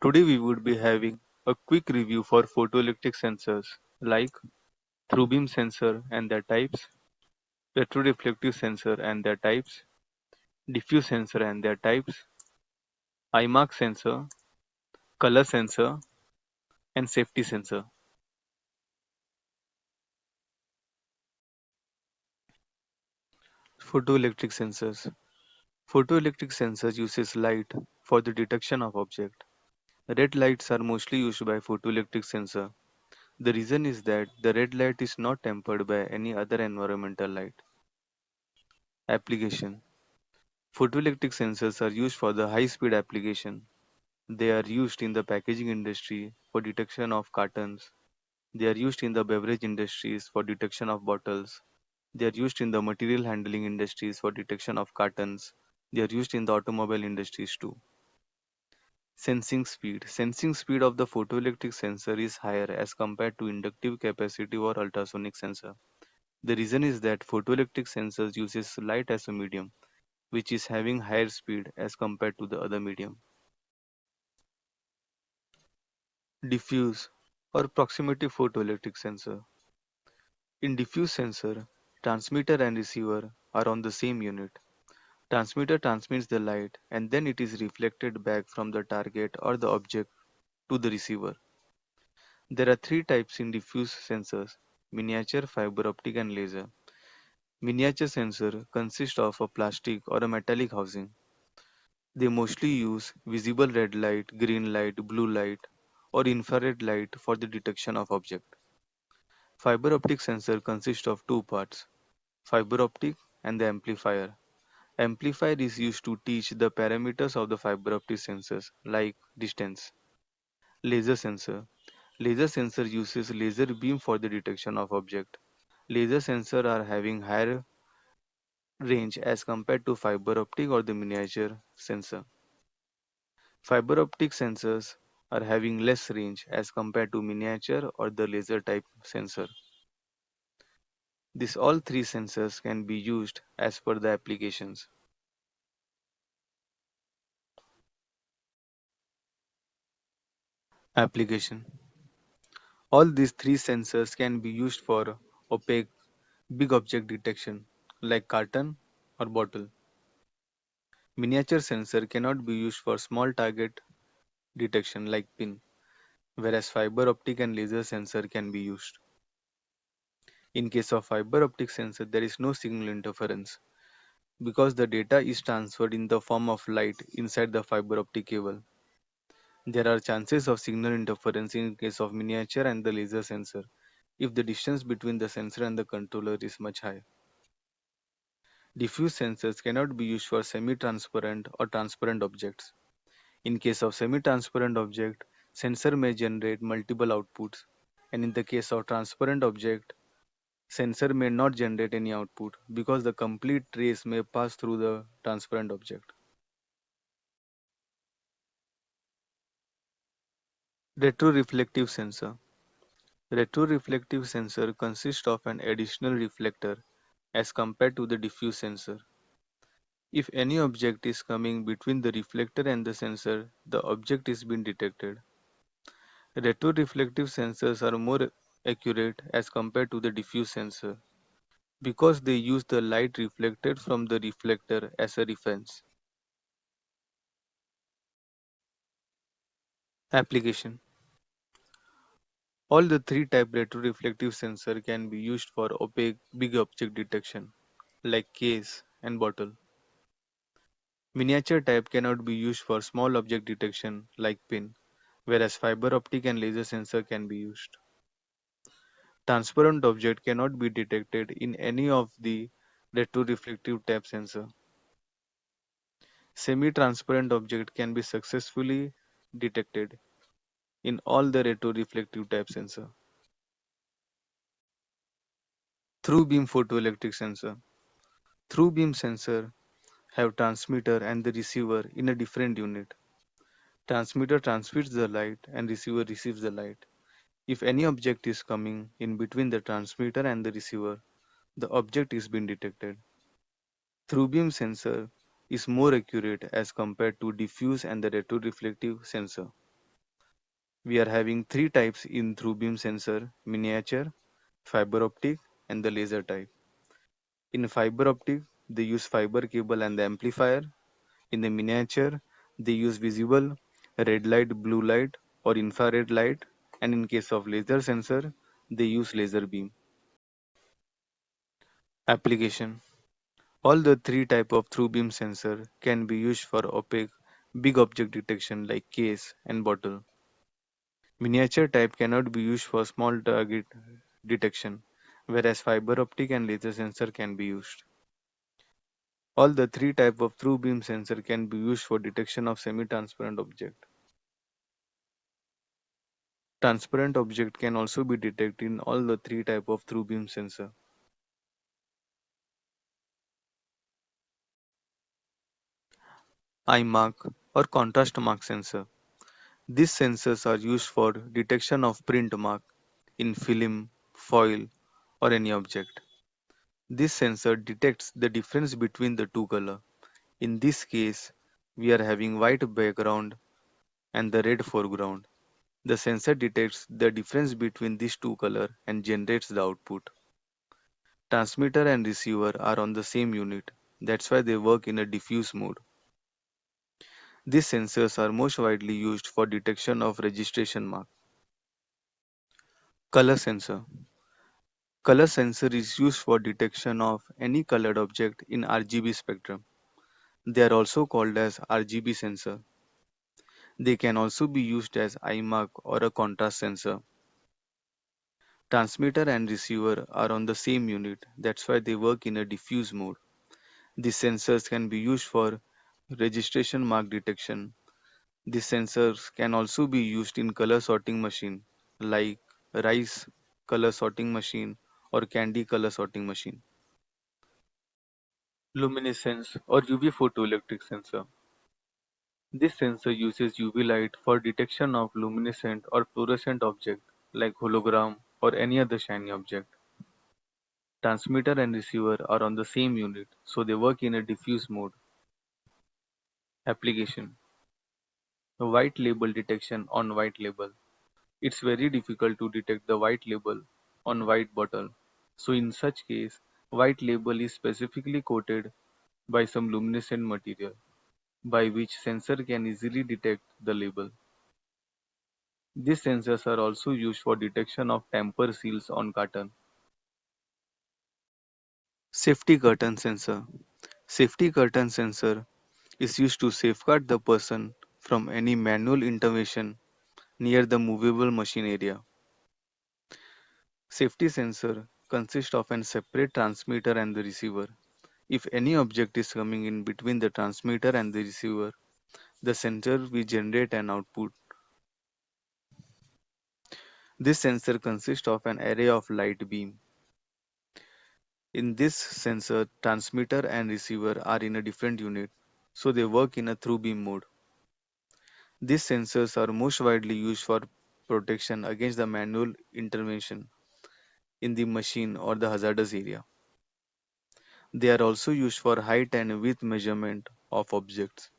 Today we would be having a quick review for photoelectric sensors like through beam sensor and their types, retroreflective sensor and their types, diffuse sensor and their types, IMARC sensor, color sensor, and safety sensor. Photoelectric sensors. Photoelectric sensors uses light for the detection of object. Red lights are mostly used by photoelectric sensor. The reason is that the red light is not tempered by any other environmental light. Application. Photoelectric sensors are used for the high-speed application. They are used in the packaging industry for detection of cartons. They are used in the beverage industries for detection of bottles. They are used in the material handling industries for detection of cartons. They are used in the automobile industries too. Sensing speed. Sensing speed of the photoelectric sensor is higher as compared to inductive capacitive or ultrasonic sensor. The reason is that photoelectric sensors uses light as a medium, which is having higher speed as compared to the other medium. Diffuse or proximity photoelectric sensor. In diffuse sensor, transmitter and receiver are on the same unit. Transmitter transmits the light and then it is reflected back from the target or the object to the receiver. There are three types in diffuse sensors: miniature, fiber optic, and laser. Miniature sensor consists of a plastic or a metallic housing. They mostly use visible red light, green light, blue light, or infrared light for the detection of object. Fiber optic sensor consists of two parts: fiber optic and the amplifier. Amplifier is used to teach the parameters of the fiber optic sensors like distance. Laser sensor. Laser sensor uses laser beam for the detection of object. Laser sensor are having higher range as compared to fiber optic or the miniature sensor. Fiber optic sensors are having less range as compared to miniature or the laser type sensor. These all three sensors can be used as per the applications. Application. All these three sensors can be used for opaque big object detection like carton or bottle. Miniature sensor cannot be used for small target detection like pin, whereas fiber optic and laser sensor can be used. In case of fiber optic sensor, there is no signal interference because the data is transferred in the form of light inside the fiber optic cable. There are chances of signal interference in case of miniature and the laser sensor if the distance between the sensor and the controller is much high. Diffuse sensors cannot be used for semi-transparent or transparent objects. In case of semi-transparent object, sensor may generate multiple outputs, and in the case of transparent object, sensor may not generate any output because the complete trace may pass through the transparent object. Retroreflective sensor. Retroreflective sensor consists of an additional reflector as compared to the diffuse sensor. If any object is coming between the reflector and the sensor, the object is being detected. Retroreflective sensors are more accurate as compared to the diffuse sensor because they use the light reflected from the reflector as a reference. Application. All the three type retroreflective sensor can be used for opaque big object detection like case and bottle. Miniature type cannot be used for small object detection like pin, whereas fiber optic and laser sensor can be used. Transparent object cannot be detected in any of the retroreflective type sensor. Semi-transparent object can be successfully detected in all the retroreflective type sensor. Through beam photoelectric sensor. Through beam sensor have transmitter and the receiver in a different unit. Transmitter transmits the light and receiver receives the light. If any object is coming in between the transmitter and the receiver, the object is being detected. Through beam sensor is more accurate as compared to diffuse and the retroreflective sensor. We are having three types in through beam sensor: miniature, fiber optic, and the laser type. In fiber optic, they use fiber cable and the amplifier. In the miniature, they use visible red light, blue light, or infrared light. And in case of laser sensor, they use laser beam. Application: all the three type of through beam sensor can be used for opaque big object detection like case and bottle. Miniature type cannot be used for small target detection, whereas fiber optic and laser sensor can be used. All the three type of through beam sensor can be used for detection of semi-transparent object. Transparent object can also be detected in all the three type of through beam sensor. Eye mark or contrast mark sensor. These sensors are used for detection of print mark in film, foil, or any object. This sensor detects the difference between the two color. In this case, we are having white background and the red foreground. The sensor detects the difference between these two color and generates the output. Transmitter and receiver are on the same unit. That's why they work in a diffuse mode. These sensors are most widely used for detection of registration mark. Color sensor. Color sensor is used for detection of any colored object in RGB spectrum. They are also called as RGB sensor. They can also be used as eye mark or a contrast sensor. Transmitter and receiver are on the same unit. That's why they work in a diffuse mode. These sensors can be used for registration mark detection. These sensors can also be used in color sorting machine like rice color sorting machine or candy color sorting machine. Luminescence or UV photoelectric sensor. This sensor uses UV light for detection of luminescent or fluorescent object like hologram or any other shiny object. Transmitter and receiver are on the same unit, so they work in a diffuse mode. Application: white label detection on white label. It's very difficult to detect the white label on white bottle. So in such case, white label is specifically coated by some luminescent material by which sensor can easily detect the label. These sensors are also used for detection of tamper seals on carton. Safety curtain sensor. Safety curtain sensor is used to safeguard the person from any manual intervention near the movable machine area. Safety sensor consists of a separate transmitter and the receiver. If any object is coming in between the transmitter and the receiver, the sensor will generate an output. This sensor consists of an array of light beam. In this sensor, transmitter and receiver are in a different unit, so they work in a through beam mode. These sensors are most widely used for protection against the manual intervention in the machine or the hazardous area. They are also used for height and width measurement of objects.